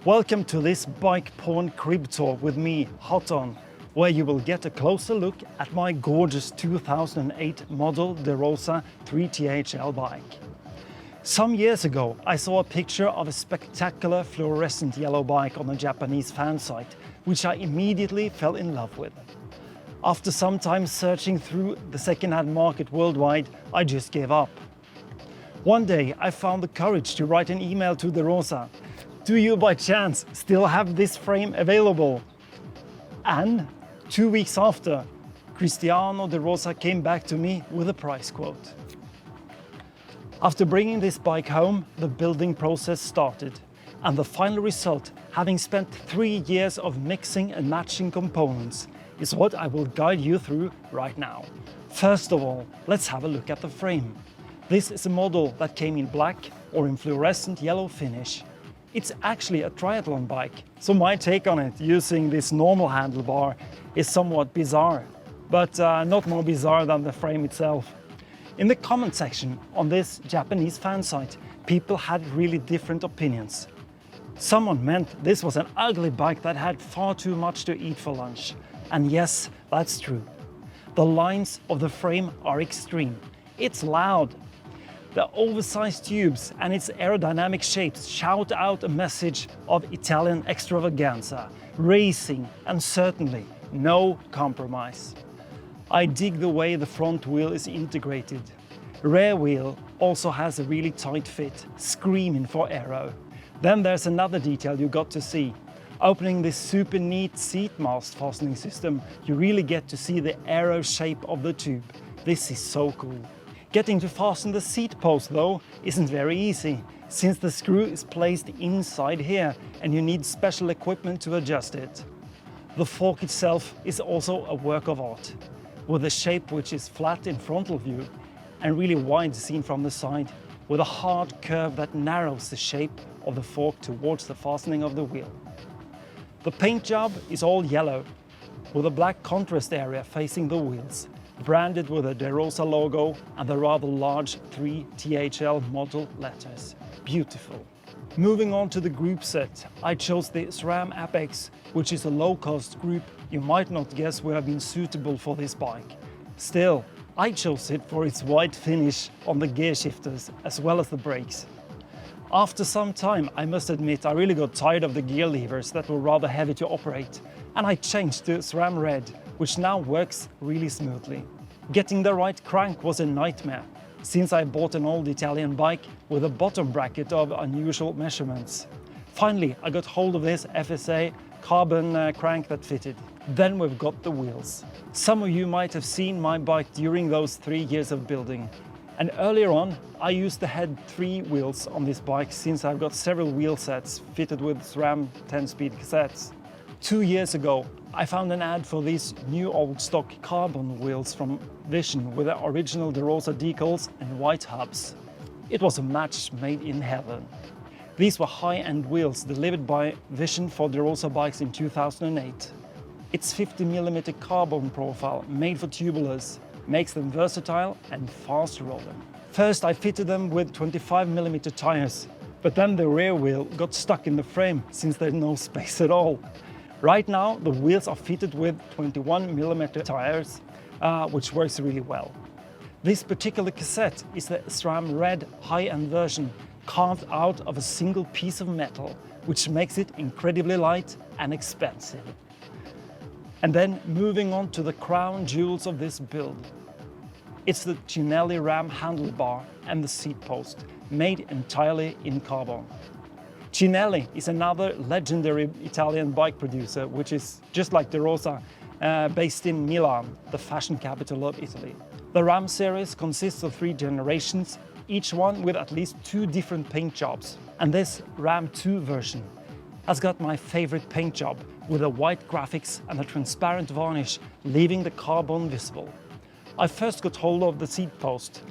Welcome to this bike porn crib tour with me, Hot On, where you will get a closer look at my gorgeous 2008 model the Rosa 3 THL bike. Some years ago, I saw a picture of a spectacular fluorescent yellow bike on a Japanese fan site, which I immediately fell in love with. After some time searching through the second-hand market worldwide, I just gave up. One day, I found the courage to write an email to the Rosa. Do you by chance still have this frame available? And 2 weeks after, Cristiano de Rosa came back to me with a price quote. After bringing this bike home, the building process started, and the final result, having spent 3 years of mixing and matching components, is what I will guide you through right now. First of all, let's have a look at the frame. This is a model that came in black or in fluorescent yellow finish. It's actually a triathlon bike, so my take on it using this normal handlebar is somewhat bizarre, but not more bizarre than the frame itself. In the comment section on this Japanese fan site, people had really different opinions. Someone meant this was an ugly bike that had far too much to eat for lunch. And yes, that's true. The lines of the frame are extreme. It's loud. The oversized tubes and its aerodynamic shapes shout out a message of Italian extravaganza, racing, and certainly no compromise. I dig the way the front wheel is integrated. Rear wheel also has a really tight fit, screaming for aero. Then there's another detail you got to see. Opening this super neat seat mast fastening system, you really get to see the aero shape of the tube. This is so cool. Getting to fasten the seat post though isn't very easy, since the screw is placed inside here and you need special equipment to adjust it. The fork itself is also a work of art, with a shape which is flat in frontal view and really wide seen from the side, with a hard curve that narrows the shape of the fork towards the fastening of the wheel. The paint job is all yellow, with a black contrast area facing the wheels, branded with a De Rosa logo and the rather large 3 THL model letters. Beautiful. Moving on to the group set, I chose the Sram Apex, which is a low-cost group you might not guess would have been suitable for this bike. Still, I chose it for its white finish on the gear shifters as well as the brakes. After some time, I must admit, I really got tired of the gear levers that were rather heavy to operate, and I changed to Sram Red, which now works really smoothly. Getting the right crank was a nightmare, since I bought an old Italian bike with a bottom bracket of unusual measurements. Finally, I got hold of this FSA Carbone crank that fitted. Then we've got the wheels. Some of you might have seen my bike during those 3 years of building. And earlier on, I used the head 3 wheels on this bike, since I've got several wheel sets fitted with SRAM 10-speed cassettes. 2 years ago, I found an ad for these new old stock carbon wheels from Vision with the original De Rosa decals and white hubs. It was a match made in heaven. These were high-end wheels delivered by Vision for De Rosa bikes in 2008. Its 50mm carbon profile, made for tubulars, makes them versatile and fast rolling. First, I fitted them with 25mm tires, but then the rear wheel got stuck in the frame since there's no space at all. Right now, the wheels are fitted with 21mm tires, which works really well. This particular cassette is the Sram Red high-end version, carved out of a single piece of metal, which makes it incredibly light and expensive. And then moving on to the crown jewels of this build. It's the Cinelli Ram handlebar and the seat post, made entirely in carbon. Cinelli is another legendary Italian bike producer, which is just like De Rosa, based in Milan, the fashion capital of Italy. The Ram series consists of 3 generations, each one with at least 2 different paint jobs. And this Ram 2 version has got my favorite paint job, with the white graphics and a transparent varnish, leaving the carbon visible. I first got hold of the seat post.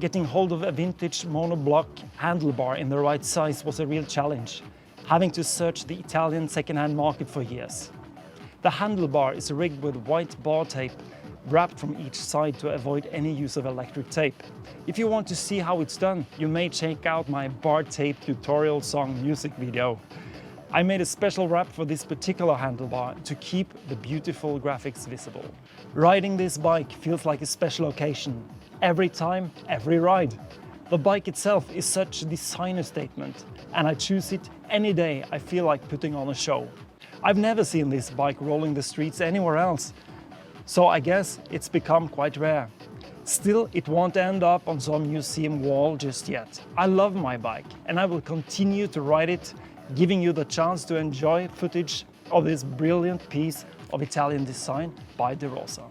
Getting hold of a vintage monoblock handlebar in the right size was a real challenge, having to search the Italian second-hand market for years. The handlebar is rigged with white bar tape, wrapped from each side to avoid any use of electric tape. If you want to see how it's done, you may check out my bar tape tutorial song music video. I made a special wrap for this particular handlebar to keep the beautiful graphics visible. Riding this bike feels like a special occasion. Every time, every ride. The bike itself is such a designer statement, and I choose it any day I feel like putting on a show. I've never seen this bike rolling the streets anywhere else, so I guess it's become quite rare. Still, it won't end up on some museum wall just yet. I love my bike, and I will continue to ride it, giving you the chance to enjoy footage of this brilliant piece of Italian design by the Rosa.